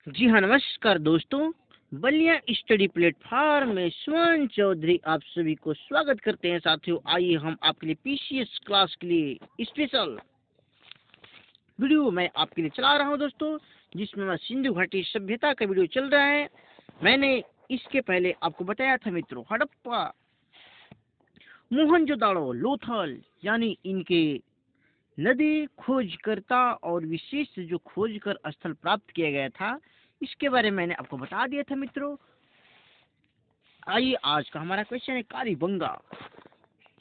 जी हाँ, नमस्कार दोस्तों। बलिया स्टडी प्लेटफॉर्म में स्वर्ण चौधरी आप सभी को स्वागत करते हैं। साथियों, आइए हम आपके लिए पीसीएस क्लास के लिए स्पेशल वीडियो मैं आपके लिए चला रहा हूं दोस्तों, जिसमें मैं सिंधु घाटी सभ्यता का वीडियो चल रहा है। मैंने इसके पहले आपको बताया था मित्रों, हड़प्पा, मोहनजोदाड़ो, लोथल यानी इनके नदी खोजकर्ता और विशेष जो खोज कर स्थल प्राप्त किया गया था, इसके बारे में मैंने आपको बता दिया था मित्रों। आइए, आज का हमारा क्वेश्चन है कालीबंगा।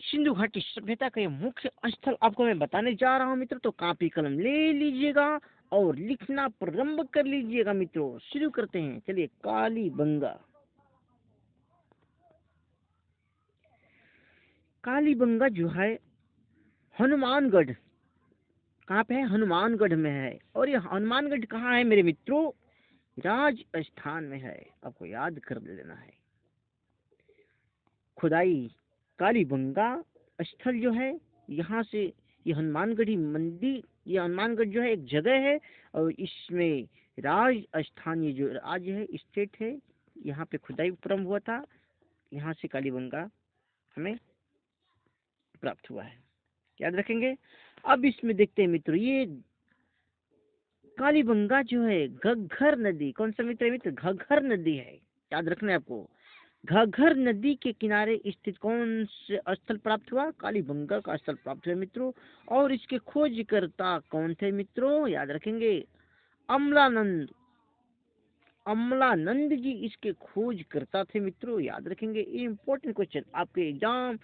सिंधु घाटी सभ्यता का ये मुख्य स्थल आपको मैं बताने जा रहा हूँ मित्रों, तो कॉपी कलम ले लीजिएगा और लिखना प्रारंभ कर लीजिएगा मित्रों। शुरू करते हैं, चलिए। कालीबंगा। कालीबंगा जो है हनुमानगढ़, कहाँ पे है? हनुमानगढ़ में है। और ये हनुमानगढ़ कहाँ है मेरे मित्रों? राजस्थान में है। आपको याद कर लेना है। खुदाई कालीबंगा स्थल जो है, यहाँ से ये हनुमानगढ़ी मंदिर, ये हनुमानगढ़ जो है एक जगह है, और इसमें राजस्थान, ये जो राज्य है, स्टेट है, यहाँ पे खुदाई प्रारंभ हुआ था। यहाँ से कालीबंगा हमें प्राप्त हुआ है, याद रखेंगे। अब इसमें देखते हैं मित्रों, ये कालीबंगा जो है घग्गर नदी, कौन सा मित्र है मित्र? घग्गर नदी है, याद रखना है आपको। घग्गर नदी के किनारे स्थित कौन से स्थल प्राप्त हुआ? कालीबंगा का स्थल प्राप्त हुआ मित्रों। और इसके खोजकर्ता कौन थे मित्रों? याद रखेंगे, अमलानंद। अमलानंद जी इसके खोजकर्ता थे मित्रों, याद रखेंगे। इम्पोर्टेंट क्वेश्चन आपके एग्जाम,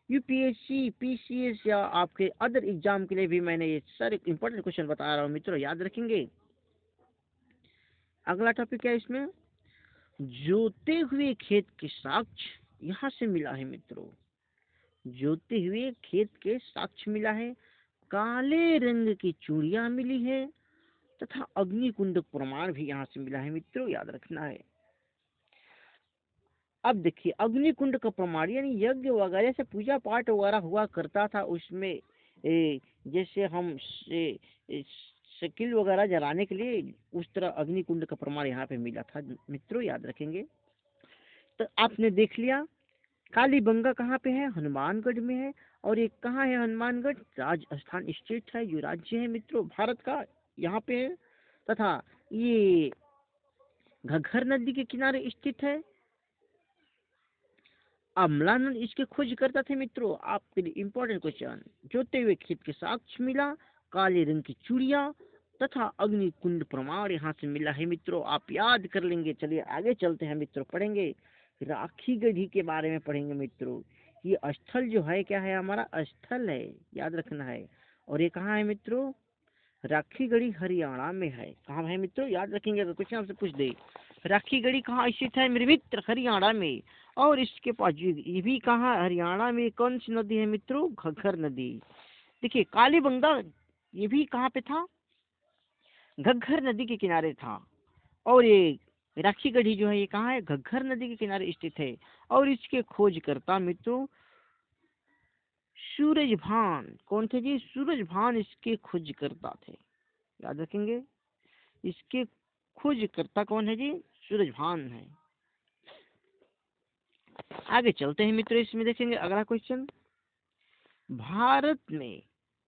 यूपीएससी, पीसीएस या आपके अदर एग्जाम के लिए भी मैंने ये सारे इंपॉर्टेंट क्वेश्चन बता रहा हूँ मित्रों, याद रखेंगे। अगला टॉपिक है इसमें, जोते हुए खेत के साक्ष्य यहाँ से मिला है मित्रों। जोते हुए खेत के साक्ष्य मिला है, काले रंग की चूड़ियां मिली है, तथा अग्निकुंड प्रमाण भी यहाँ से मिला है मित्रों, याद रखना है। अब देखिए, अग्निकुंड का प्रमाण यानी यज्ञ वगैरह से पूजा पाठ वगैरह हुआ करता था उसमें, जैसे हम शकील वगैरह जलाने के लिए, उस तरह अग्निकुंड का प्रमाण यहाँ पे मिला था मित्रों, याद रखेंगे। तो आपने देख लिया कालीबंगा कहाँ पे है? हनुमानगढ़ में है। और ये कहाँ है हनुमानगढ़? राजस्थान स्टेट है, जो राज्य है मित्रों भारत का, यहाँ पे है। तथा ये घग्गर नदी के किनारे स्थित है। अम्लानंद इसके खोज करता थे मित्रों। आपके लिए इंपॉर्टेंट क्वेश्चन, जोते हुए खेत के साक्ष्य मिला, काले रंग की चूड़िया तथा अग्निकुंड प्रमाण यहाँ से मिला है मित्रों, आप याद कर लेंगे। चलिए आगे चलते हैं मित्रों, पढ़ेंगे राखी गढ़ी के बारे में पढ़ेंगे मित्रों। ये स्थल जो है क्या है? हमारा स्थल है, याद रखना है। और ये कहाँ है मित्रों? राखी गढ़ी हरियाणा में है। कहाँ है मित्रों? याद रखेंगे। अगर क्वेश्चन आपसे पूछ दे राखी गढ़ी कहाँ स्थित है मेरे मित्र? हरियाणा में। और इसके पास ये भी कहाँ? हरियाणा में। कौन सी नदी है मित्रों? घग्गर नदी। देखिए कालीबंगा ये भी कहाँ पे था? घग्गर नदी के किनारे था। और ये राखी गढ़ी जो है ये कहाँ है? घग्गर नदी के किनारे स्थित है। और इसके खोजकर्ता मित्रों सूरजभान कौन थे जी? सूरजभान इसके खोजकर्ता थे, याद रखेंगे। इसके खोजकर्ता कौन है जी? सूरजभान है। आगे चलते हैं मित्रों, इसमें देखेंगे अगला क्वेश्चन, भारत में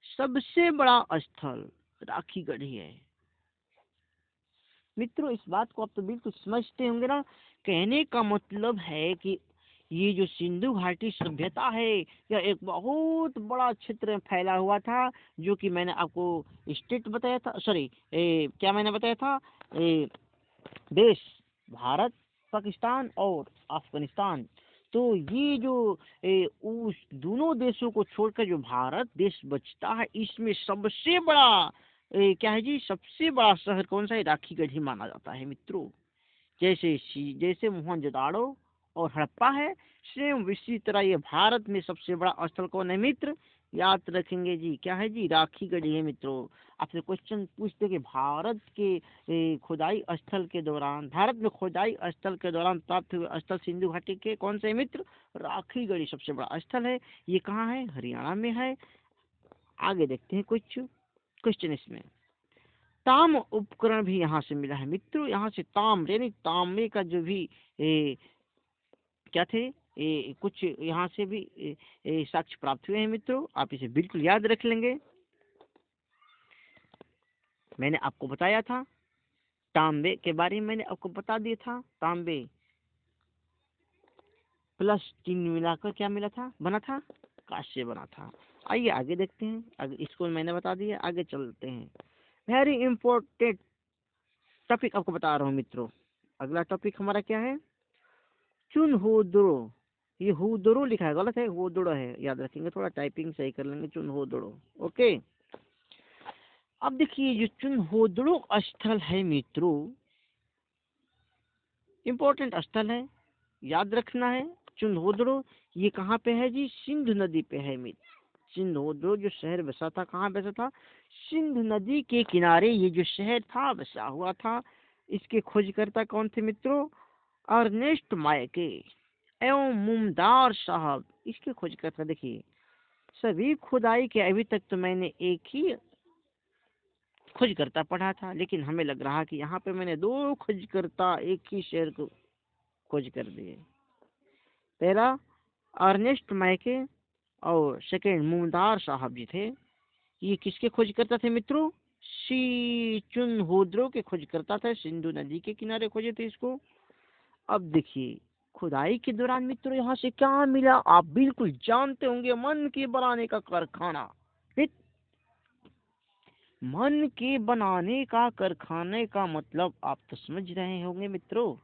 सबसे बड़ा स्थल राखी गढ़ी है मित्रों। इस बात को आप तो बिल्कुल समझते होंगे ना। कहने का मतलब है कि ये जो सिंधु घाटी सभ्यता है, यह एक बहुत बड़ा क्षेत्र में फैला हुआ था, जो कि मैंने आपको स्टेट बताया था, सॉरी क्या मैंने बताया था? देश, भारत, पाकिस्तान और अफगानिस्तान। तो ये जो उस दोनों देशों को छोड़कर जो भारत देश बचता है, इसमें सबसे बड़ा क्या है जी? सबसे बड़ा शहर कौन सा है? राखी गढ़ी माना जाता है मित्रों। जैसे मोहनजोदाड़ो और हड़प्पा है, सेम इसी तरह ये भारत में सबसे बड़ा स्थल कौन है मित्र? याद रखेंगे जी, क्या है जी? राखी गढ़ी है मित्रों। आपसे क्वेश्चन पूछते कि भारत के खुदाई स्थल के दौरान, भारत में खुदाई स्थल के दौरान प्राप्त हुए स्थल सिंधु घाटी के कौन से मित्र? राखी गढ़ी सबसे बड़ा स्थल है। ये कहाँ है? हरियाणा में है। आगे देखते हैं कुछ क्वेश्चन इसमें। ताम उपकरण भी यहाँ से मिला है मित्रों। यहाँ से ताम यानी तांबे का जो भी क्या थे कुछ यहाँ से भी साक्ष्य प्राप्त हुए हैं मित्रों। आप इसे बिल्कुल याद रख लेंगे। मैंने आपको बताया था तांबे के बारे में, मैंने आपको बता दिया था तांबे प्लस टीन मिलाकर क्या मिला था, बना था, कांस्य बना था। आइए आगे देखते हैं। आगे इसको मैंने बता दिया, आगे चलते हैं। वेरी इंपॉर्टेंट टॉपिक आपको बता रहा हूँ मित्रों। अगला टॉपिक हमारा क्या है, चुनहोदड़ो। ये हुदड़ो लिखा है, गलत है, होदड़ो है, याद रखेंगे, थोड़ा टाइपिंग सही कर लेंगे, चुनहोदड़ो। ओके, अब देखिए जो चुनहोदड़ो स्थल है मित्रों, इम्पोर्टेंट स्थल है, याद रखना है। चुनहोदड़ो ये कहाँ पे है जी, सिंधु नदी पे है मित्र। चुनहोदड़ो जो शहर बसा था, कहाँ बसा था, सिंधु नदी के किनारे ये जो शहर था बसा हुआ था। इसके खोजकर्ता कौन थे मित्रों, अर्नेस्ट मायके एवं मुमदार साहब, इसके खोजकर्ता। देखिए सभी खुदाई के अभी तक तो मैंने एक ही खोजकर्ता पढ़ा था, लेकिन हमें लग रहा कि यहाँ पे मैंने दो खोजकर्ता एक ही शहर को खोज कर दिए। पहला अर्नेस्ट मायके और सेकेंड मुमदार साहब जी थे। ये किसके खोजकर्ता थे मित्रों, सी चुनहोदड़ो के खोजकर्ता थे, सिंधु नदी के किनारे खोजे थे इसको। अब देखिए खुदाई के दौरान मित्रों यहाँ से क्या मिला, आप बिल्कुल जानते होंगे, मन के बनाने का कारखाना। मन के बनाने का कारखाने का मतलब आप तो समझ रहे होंगे मित्रों।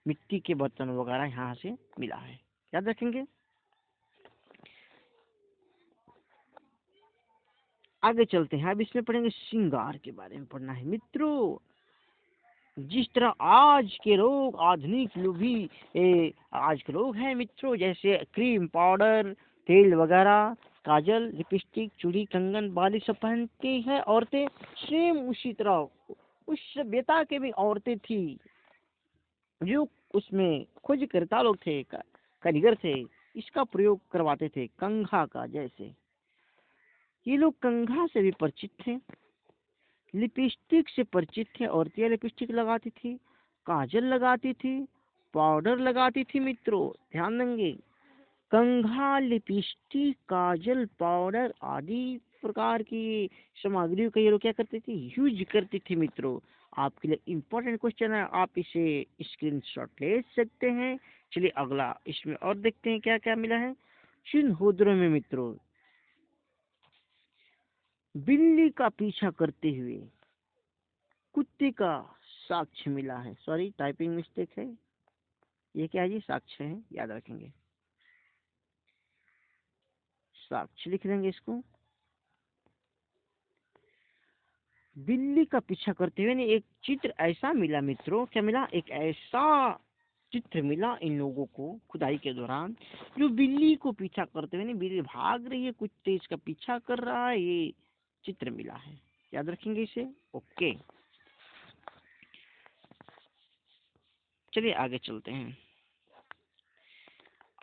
मिट्टी के बर्तन वगैरह यहाँ से मिला है, याद रखेंगे। आगे चलते हैं, अब इसमें पढ़ेंगे श्रृंगार के बारे में पढ़ना है मित्रों। जिस तरह आज के लोग आधुनिक लोग भी आज के लोग हैं मित्रों, जैसे क्रीम पाउडर तेल वगैरह काजल लिपस्टिक चूड़ी कंगन बाली सब पहनती हैं औरतें, सेम उसी तरह उस सभ्यता के भी औरतें थी जो उसमें खोजकर्ता लोग थे, कारीगर थे, इसका प्रयोग करवाते थे कंघा का। जैसे ये लोग कंघा से भी परिचित थे, लिपस्टिक से परिचित थे, औरतें लिपस्टिक लगाती थी, काजल लगाती थी, पाउडर लगाती थी मित्रों, ध्यान देंगे। कंघा लिपस्टिक काजल पाउडर आदि प्रकार की सामग्रियों का ये लोग क्या करते थे, यूज करते थे मित्रों। आपके लिए इम्पोर्टेंट क्वेश्चन है, आप इसे स्क्रीनशॉट ले सकते हैं। चलिए अगला इसमें और देखते हैं क्या क्या मिला है। चुनहोदड़ो में मित्रों बिल्ली का पीछा करते हुए कुत्ते का साक्ष्य मिला है। सॉरी टाइपिंग मिस्टेक है, ये क्या है जी, साक्ष्य है, याद रखेंगे, साक्ष्य लिख देंगे इसको। बिल्ली का पीछा करते हुए एक चित्र ऐसा मिला मित्रों, क्या मिला, एक ऐसा चित्र मिला इन लोगों को खुदाई के दौरान, जो बिल्ली को पीछा करते हुए, बिल्ली भाग रही है, कुत्ते इसका पीछा कर रहा है, ये चित्र मिला है, याद रखेंगे इसे। ओके, चलिए आगे चलते हैं।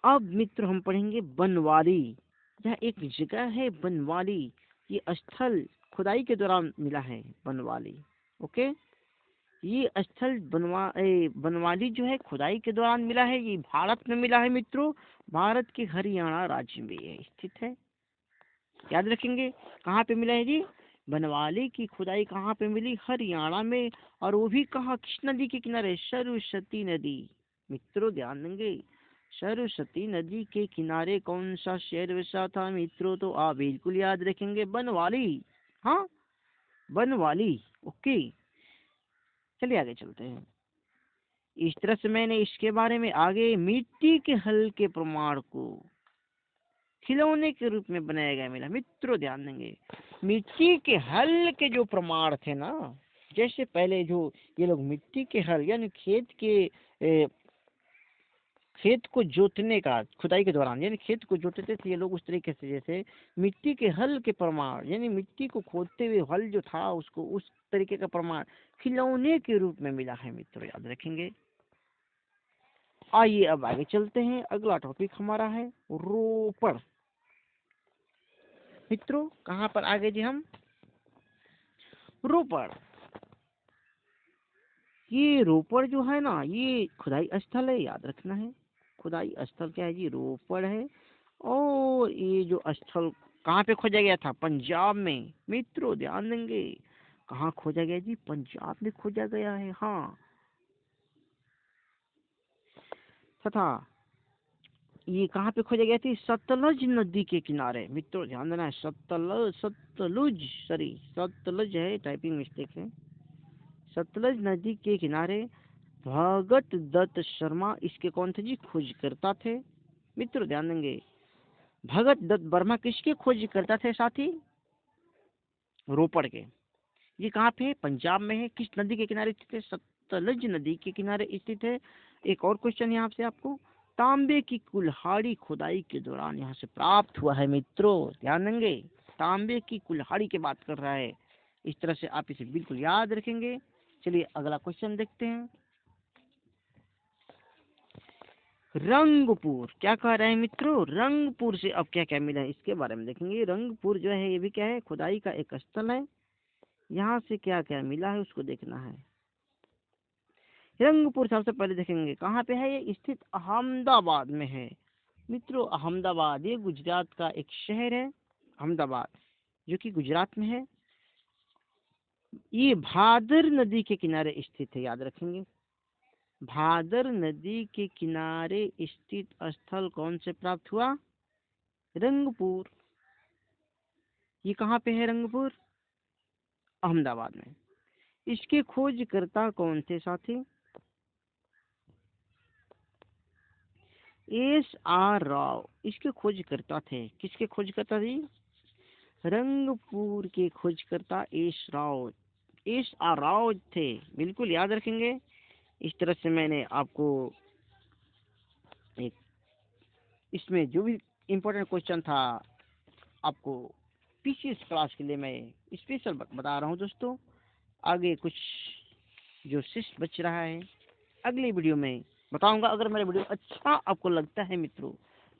अब मित्र हम पढ़ेंगे बनवाली। यह एक जगह है बनवाली, ये स्थल खुदाई के दौरान मिला है बनवाली। ओके, ये स्थल बनवाली जो है खुदाई के दौरान मिला है, ये भारत में मिला है मित्रों, भारत के हरियाणा राज्य में ये स्थित है, याद रखेंगे। कहाँ पे मिला है जी, बनवाली की खुदाई कहाँ पे मिली, हरियाणा में, और वो भी कहाँ, किस नदी के किनारे, सरस्वती नदी। मित्रों ध्यान देंगे, सरस्वती नदी के किनारे कौन सा शहर बसा था मित्रों, तो आप बिल्कुल याद रखेंगे, बनवाली। हाँ, बनवाली। ओके, चलिए आगे चलते हैं। इस तरह से मैंने इसके बारे में आगे मिट्टी के हल्के प्रमाण को खिलौने के रूप में बनाया गया मिला। मित्रों ध्यान देंगे, मिट्टी के हल के जो प्रमाण थे ना, जैसे पहले जो ये लोग मिट्टी के हल यानी खेत को जोतने का खुदाई के दौरान यानी खेत को जोतते थे ये लोग उस तरीके से, जैसे मिट्टी के हल के प्रमाण यानी मिट्टी को खोदते हुए हल जो था उसको उस तरीके का प्रमाण खिलौने के रूप में मिला है मित्रों, याद रखेंगे। आइए अब आगे चलते हैं, अगला टॉपिक हमारा है रोपड़। मित्रों कहाँ पर आगे जी हम रोपड़। ये रोपड़ जो है ना, ये खुदाई स्थल है, याद रखना है। खुदाई स्थल क्या है जी? रोपड़ है। और ये जो स्थल कहाँ पे खोजा गया था? पंजाब में। मित्रों ध्यान देंगे, कहाँ खोजा गया जी? पंजाब में खोजा गया है, हाँ। तथा ये कहाँ पे खोजा गया थी? सतलज नदी के किनारे। मित्रों ध्यान देना है, सतलज है, टाइपिंग मिस्टेक है। सतलज नदी के किनारे भगत दत्त शर्मा इसके कौन थे जी? खोजकर्ता थे। मित्रों ध्यान देंगे, भगत दत्त वर्मा किसके खोजकर्ता थे साथी? रोपड़ के। ये कहाँ पे है? पंजाब में है। किस नदी के किनारे स्थित है? सतलज नदी के किनारे स्थित है। एक और क्वेश्चन यहाँ से आपको, तांबे की कुल्हाड़ी खुदाई के दौरान यहाँ से प्राप्त हुआ है। मित्रों ध्यान देंगे, तांबे की कुल्हाड़ी की बात कर रहा है। इस तरह से आप इसे बिल्कुल याद रखेंगे। चलिए अगला क्वेश्चन देखते हैं। रंगपुर, क्या कह रहे हैं मित्रों? रंगपुर से अब क्या क्या मिला है इसके बारे में देखेंगे। रंगपुर जो है ये भी क्या है? खुदाई का एक स्थल है। यहाँ से क्या क्या मिला है उसको देखना है। रंगपुर सबसे पहले देखेंगे कहाँ पे है? ये स्थित अहमदाबाद में है। मित्रों अहमदाबाद ये गुजरात का एक शहर है, अहमदाबाद, जो कि गुजरात में है। ये भादर नदी के किनारे स्थित है, याद रखेंगे। भादर नदी के किनारे स्थित स्थल कौन से प्राप्त हुआ? रंगपुर। ये कहाँ पे है रंगपुर? अहमदाबाद में। इसके खोजकर्ता कौन थे साथी? S.R. राव इसके खोजकर्ता थे। किसके खोजकर्ता थे? रंगपुर के खोजकर्ता S.R. राव थे। बिल्कुल याद रखेंगे। इस तरह से मैंने आपको एक इसमें जो भी इम्पोर्टेंट क्वेश्चन था आपको पीसीएस क्लास के लिए मैं स्पेशल बता रहा हूँ दोस्तों। आगे कुछ जो शिष्ट बच रहा है अगली वीडियो में बताऊंगा। अगर मेरा वीडियो अच्छा आपको लगता है मित्रों,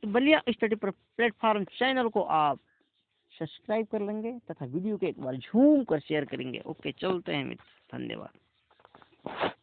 तो बलिया स्टडी प्लेटफॉर्म चैनल को आप सब्सक्राइब कर लेंगे तथा वीडियो को एक बार झूम कर शेयर करेंगे। ओके, चलते हैं मित्र, धन्यवाद।